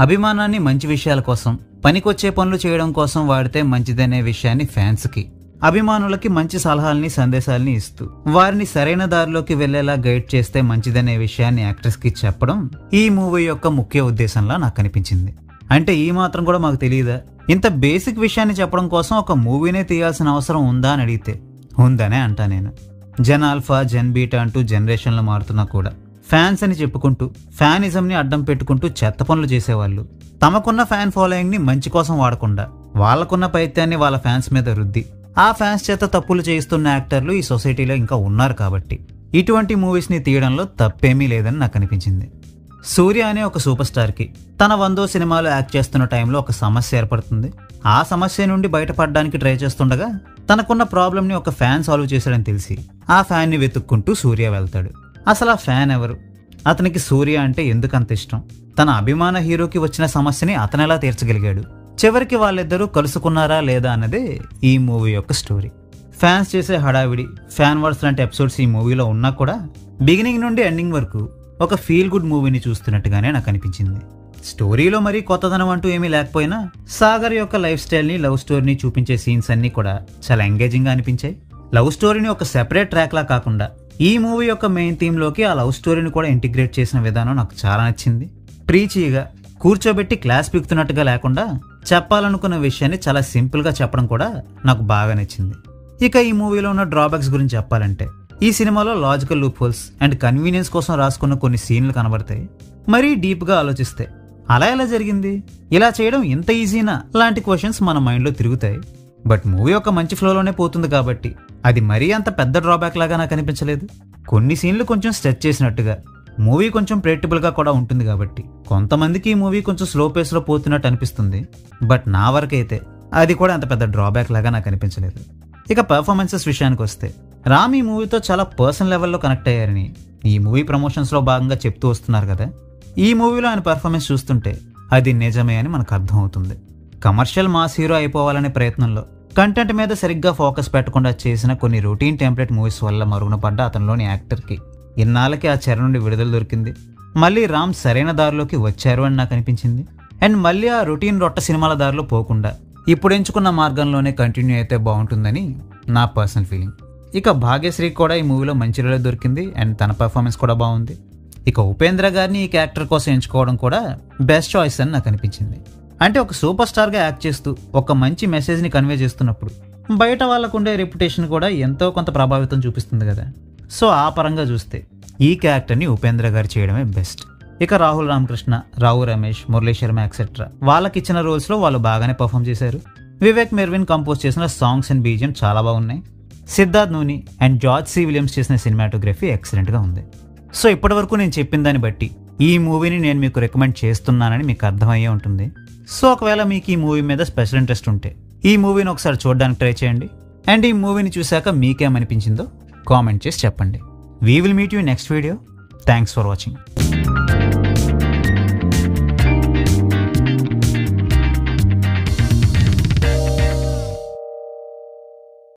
అభిమానాన్ని మంచి విషయాల కోసం, పనికొచ్చే పనులు చేయడం కోసం వాడితే మంచిదనే విషయాన్ని ఫ్యాన్స్కి, అభిమానులకి మంచి సలహాల్ని సందేశాలని ఇస్తూ వారిని సరైన దారిలోకి వెళ్లేలా గైడ్ చేస్తే మంచిదనే విషయాన్ని యాక్ట్రెస్కి చెప్పడం ఈ మూవీ యొక్క ముఖ్య ఉద్దేశంలా నాకు అనిపించింది. అంటే ఈ మాత్రం కూడా మాకు తెలియదా? ఇంత బేసిక్ విషయాన్ని చెప్పడం కోసం ఒక మూవీనే తీయాల్సిన అవసరం ఉందా అని అడిగితే ఉందనే అంటా నేను. జెన్ ఆల్ఫా, జెన్ బీటా అంటూ జనరేషన్లు మారుతున్నా కూడా ఫ్యాన్స్ అని చెప్పుకుంటూ ఫ్యానిజంని అడ్డం పెట్టుకుంటూ చెత్త పనులు చేసేవాళ్ళు తమకున్న ఫ్యాన్ ఫాలోయింగ్ని మంచి కోసం వాడకుండా వాళ్ళకున్న పైత్యాన్ని వాళ్ళ ఫ్యాన్స్ మీద రుద్ది ఆ ఫ్యాన్స్ చేత తప్పులు చేయిస్తున్న యాక్టర్లు ఈ సొసైటీలో ఇంకా ఉన్నారు. కాబట్టి ఇటువంటి మూవీస్ని తీయడంలో తప్పేమీ లేదని నాకు అనిపించింది. సూర్య అనే ఒక సూపర్ స్టార్కి తన 100వ సినిమాలో యాక్ట్ చేస్తున్న టైంలో ఒక సమస్య ఏర్పడుతుంది. ఆ సమస్య నుండి బయటపడడానికి ట్రై చేస్తుండగా తనకున్న ప్రాబ్లంని ఒక ఫ్యాన్ సాల్వ్ చేశాడని తెలిసి ఆ ఫ్యాన్ని వెతుక్కుంటూ సూర్య వెళ్తాడు. అసలు ఆ ఫ్యాన్ ఎవరు? అతనికి సూర్య అంటే ఎందుకంత ఇష్టం? తన అభిమాన హీరోకి వచ్చిన సమస్యని అతనెలా తీర్చగలిగాడు? చివరికి వాళ్ళిద్దరూ కలుసుకున్నారా లేదా అన్నదే ఈ మూవీ యొక్క స్టోరీ. ఫ్యాన్స్ చేసే హడావిడి, ఫ్యాన్ వర్డ్స్ లాంటి ఎపిసోడ్స్ ఈ మూవీలో ఉన్నా కూడా బిగినింగ్ నుండి ఎండింగ్ వరకు ఒక ఫీల్ గుడ్ మూవీని చూస్తున్నట్టుగానే నాకు అనిపించింది. స్టోరీలో మరీ కొత్తదనం అంటూ ఏమీ లేకపోయినా సాగర్ యొక్క లైఫ్ స్టైల్ని, లవ్ స్టోరీని చూపించే సీన్స్ అన్నీ కూడా చాలా ఎంగేజింగ్గా అనిపించాయి. లవ్ స్టోరీని ఒక సెపరేట్ ట్రాక్లా కాకుండా ఈ మూవీ యొక్క మెయిన్ థీమ్లోకి ఆ లవ్ స్టోరీని కూడా ఇంటిగ్రేట్ చేసిన విధానం నాకు చాలా నచ్చింది. ప్రీచీగా కూర్చోబెట్టి క్లాస్ పీకుతున్నట్టుగా లేకుండా చెప్పాలనుకున్న విషయాన్ని చాలా సింపుల్గా చెప్పడం కూడా నాకు బాగా నచ్చింది. ఇక ఈ మూవీలో ఉన్న డ్రాబ్యాక్స్ గురించి చెప్పాలంటే ఈ సినిమాలో logical loop holes and convenience కోసం రాసుకున్న కొన్ని సీన్లు కనబడతాయి. మరీ డీప్గా ఆలోచిస్తే అలా ఎలా జరిగింది, ఇలా చేయడం ఇంత ఈజీనా లాంటి క్వశ్చన్స్ మన మైండ్లో తిరుగుతాయి. బట్ మూవీ ఒక మంచి ఫ్లోలోనే పోతుంది కాబట్టి అది మరీ అంత పెద్ద డ్రాబ్యాక్ లాగా నాకు అనిపించలేదు. కొన్ని సీన్లు కొంచెం స్ట్రెచ్ చేసినట్టుగా, మూవీ కొంచెం ప్రెడిక్టబుల్గా కూడా ఉంటుంది కాబట్టి కొంతమందికి ఈ మూవీ కొంచెం స్లో పేస్లో పోతున్నట్టు అనిపిస్తుంది. బట్ నా వరకైతే అది కూడా అంత పెద్ద డ్రాబ్యాక్ లాగా నాకు అనిపించలేదు. ఇక పర్ఫార్మెన్సెస్ విషయానికి వస్తే రామ్ ఈ మూవీతో చాలా పర్సనల్ లెవెల్లో కనెక్ట్ అయ్యారని ఈ మూవీ ప్రమోషన్స్లో భాగంగా చెప్తూ వస్తున్నారు కదా. ఈ మూవీలో ఆయన పర్ఫార్మెన్స్ చూస్తుంటే అది నిజమే అని మనకు అర్థమవుతుంది. కమర్షియల్ మాస్ హీరో అయిపోవాలనే ప్రయత్నంలో కంటెంట్ మీద సరిగ్గా ఫోకస్ పెట్టకుండా చేసిన కొన్ని రొటీన్ టెంప్లెట్ మూవీస్ వల్ల మరుగున పడ్డ అతనిలోని యాక్టర్కి ఇన్నాళ్ళకి ఆ చెర నుండి విడుదల దొరికింది. మళ్ళీ రామ్ సరైన దారిలోకి వచ్చారు అని నాకు అనిపించింది. అండ్ మళ్ళీ ఆ రొటీన్ రొట్ట సినిమాల దారిలో పోకుండా ఇప్పుడు ఎంచుకున్న మార్గంలోనే కంటిన్యూ అయితే బాగుంటుందని నా పర్సనల్ ఫీలింగ్. ఇక భాగ్యశ్రీ కూడా ఈ మూవీలో మంచి రోల్ దొరికింది అండ్ తన పర్ఫార్మెన్స్ కూడా బాగుంది. ఇక ఉపేంద్ర గారిని ఈ క్యారెక్టర్ కోసం ఎంచుకోవడం కూడా బెస్ట్ చాయిస్ అని నాకు అనిపించింది. అంటే ఒక సూపర్ స్టార్గా యాక్ట్ చేస్తూ ఒక మంచి మెసేజ్ని కన్వే చేస్తున్నప్పుడు బయట వాళ్ళకు ఉండే రెప్యుటేషన్ కూడా ఎంతో కొంత ప్రభావితం చూపిస్తుంది కదా. సో ఆ పరంగా చూస్తే ఈ క్యారెక్టర్ని ఉపేంద్ర గారు చేయడమే బెస్ట్. ఇక రాహుల్ రామకృష్ణ, రావు రమేష్, మురళీ శర్మ ఎక్సెట్రా వాళ్ళకి ఇచ్చిన రోల్స్లో వాళ్ళు బాగానే పర్ఫామ్ చేశారు. వివేక్ మెర్విన్ కంపోజ్ చేసిన సాంగ్స్ అండ్ బీజిఎం చాలా బాగున్నాయి. సిద్ధార్థ్ నూని అండ్ జార్జ్ సి విలియమ్స్ చేసిన సినిమాటోగ్రఫీ ఎక్సలెంట్గా ఉంది. సో ఇప్పటివరకు నేను చెప్పిన దాన్ని బట్టి ఈ మూవీని నేను మీకు రికమెండ్ చేస్తున్నానని మీకు అర్థమయ్యే ఉంటుంది. సో ఒకవేళ మీకు ఈ మూవీ మీద స్పెషల్ ఇంట్రెస్ట్ ఉంటే ఈ మూవీని ఒకసారి చూడడానికి ట్రై చేయండి. అండ్ ఈ మూవీని చూశాక మీకేమనిపించిందో కామెంట్ చేసి చెప్పండి. We will meet you next video. Thanks for watching.